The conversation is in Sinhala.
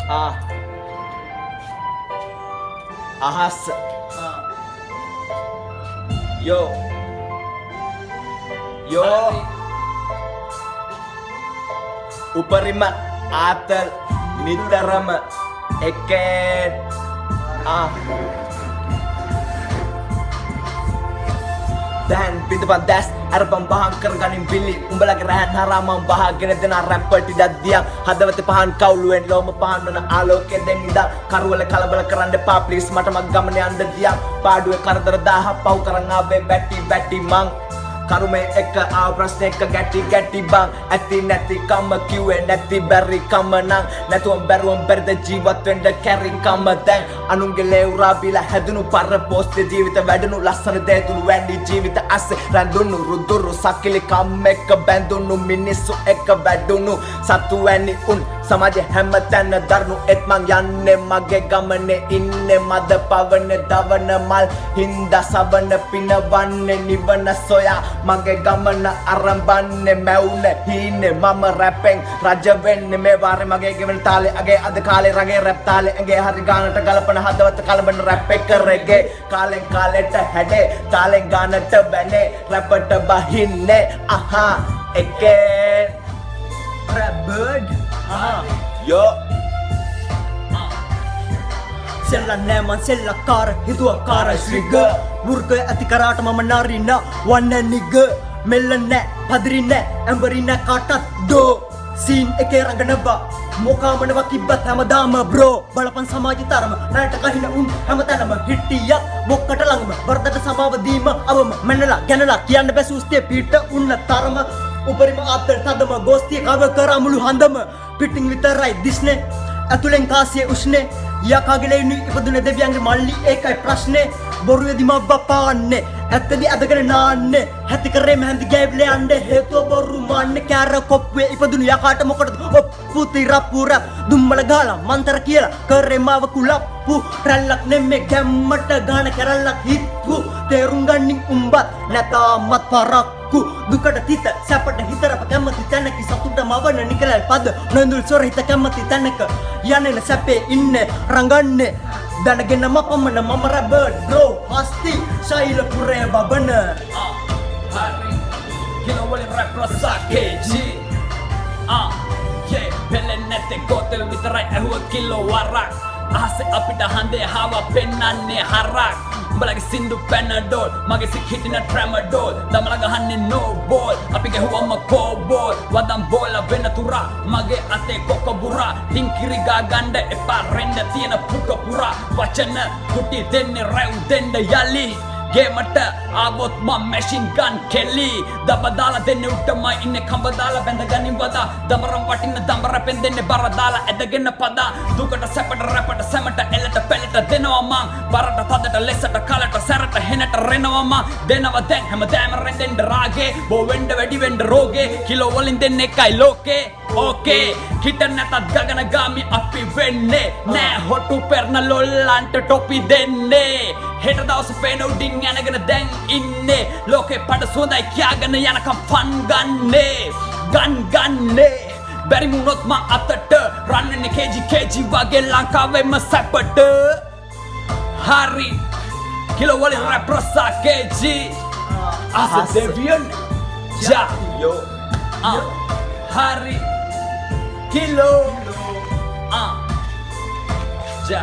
Ah, ahas. Yo. Yo. Uparima atal nitarama eken. Dan pintu pantas Arabang bahan kerganin bili Umbala kerahan haramang bahagia Dena rapper tidak diam Hadawati pahan kau luen Loma pahan mana alo kedeng idang Karuwala kalabala kerande paplis Mata magamane anda diam Padu ekar terdaha Pau karang abe beti mang Karume eka abras neka gati bang Ati nati kama kiwe nati beri kama nang Natuan berda jiwa twenda carry kama dang Anungele urabila hedunu parra poste jivita vedunu lassana dedunu wendi jivita asse randunu ruduru sakili kama eka bendunu minisu eka vedunu Satu weni un samaje හැමතැන දරනු එත්මං යන්නේ මගේ ගමනේ ඉන්නේ මද පවන දවන මල් හින්දා සවන පිනවන්නේ නිවන සොයා මගේ ගමන අරඹන්නේ මැවුන හීනේ මම රැපෙන් රජ වෙන්නේ මේ වාරේ මගේ ගෙවන තාලේ අගේ අද කාලේ රගේ රැප් තාලේ ඇගේ හරි ගානට ගලපන හදවත කලබන රැප් එක රගේ කාලෙන් කාලෙට හැඩේ තාලෙන් ගානට බැනේ රැපට බහින්නේ අහා එකේ rap bird Yo Sella neman sella kara hiduwa kara sriga Murga ati karata mama narina Wanna nigga Melane padrine Amberine katat do Scene eke ranganaba Moka manawa kibat hamadama bro Balapan samaji tarama Nata kahina hamatanama hittiya Mokkata langama Bardata samawa dima Avama menala ganala Kiyanna besuste pita unna tarama උපරිම ආත්තර තදම ගෝස්තිය කව කරා මුළු හඳම පිටින් විතරයි දිස්නේ ඇතුලෙන් කාසිය උෂ්නේ යකාගලෙනි ඉපදුන දෙවියන්ගේ මල්ලි ඒකයි ප්‍රශ්නේ බොරුවේදි මව බපාන්නේ ඇත්තදි අදගෙන නාන්නේ හැති කරේ මහන්දි ගෑබ්ලේ යන්නේ හේතුව බොරු මාන්නේ කෑර කොප්පුවේ ඉපදුන යකාට මොකටද ඔප්පු තිරප්පුර දුම්මල ගාලා මන්තර කියලා කරේ මාව කුලප්පු රැල්ලක් නෙමෙ ගැම්මට ගාන කරල්ලක් හිට්පු තේරුම් ගන්නින් උඹත් නැතාමත් පරක්කු දුකට තිත සැපට හිතරප කැමති තැනක සතුට මවන නිකලල් පද නොඳුල් සොර හිත කැමති තැනක යන්නේ සැපේ ඉන්නේ රංගන්නේ දැනගෙන මපමන මම රබර් බ්‍රෝ හස්ති ශෛල පුරේ බබන hari kilo wali rap rasa keji yeah pele nete gotel vitarai ahuwa kilo warak ahase apita hande hawa pennanne harak උඹලගේ සින්දු පැනඩෝල් මගේ සික් හිටින ට්‍රැමඩෝල් දමල ගහන්නේ no ball අපි ගැහුවම කෝබෝල් වදම් බෝල වෙන තුරා මගේ අතේ කොක බුරා ඩිංකිරි ගා ගන්න එපා රෙන්න තියෙන පුක පුරා වචන කුටි දෙන්නේ රැව් දෙන්න යලි ගේමට ආවොත් මම මැෂින් ගන් කෙලි දබ දාලා දෙන්නේ උට්ටමයි ඉන්නේ කඹ දාලා බැඳ ගනින් වදා දමරම් වටින්න දඹර පෙන්දෙන්නේ බර දාලා ඇදගෙන පදා දුකට සැපට රැපට සැමට එලට පෙලට දෙනවා මං බරට තදට ලෙසට කලට සැරට හෙනට රෙනවා මං දෙනවා දැන් හැමදාම රෙන්දෙන්න රාගේ බෝ වෙන්න වැඩි වෙන්න රෝගේ කිලෝ වලින් දෙන්නේ එකයි ලෝකේ ඕකේ හිට නැතත් ගගන ගාමි අපි වෙන්නේ නෑ හොටු පෙරන ලොල්ලන්ට ටොපි දෙන්නේ හෙට දවස පේන උඩින් යනගෙන දැන් ඉන්නේ ලෝකේ පඩ සුවඳයි කියාගෙන යනකම් ෆන් ගන්නේ බැරි මුණොත් මං අතට රන්නේ කේජි වගේ ලංකාවෙම සැපට හරි කිලෝ වලින් රැප් රසා කේජි අස දෙවියන් ජා Yo hari kilo ja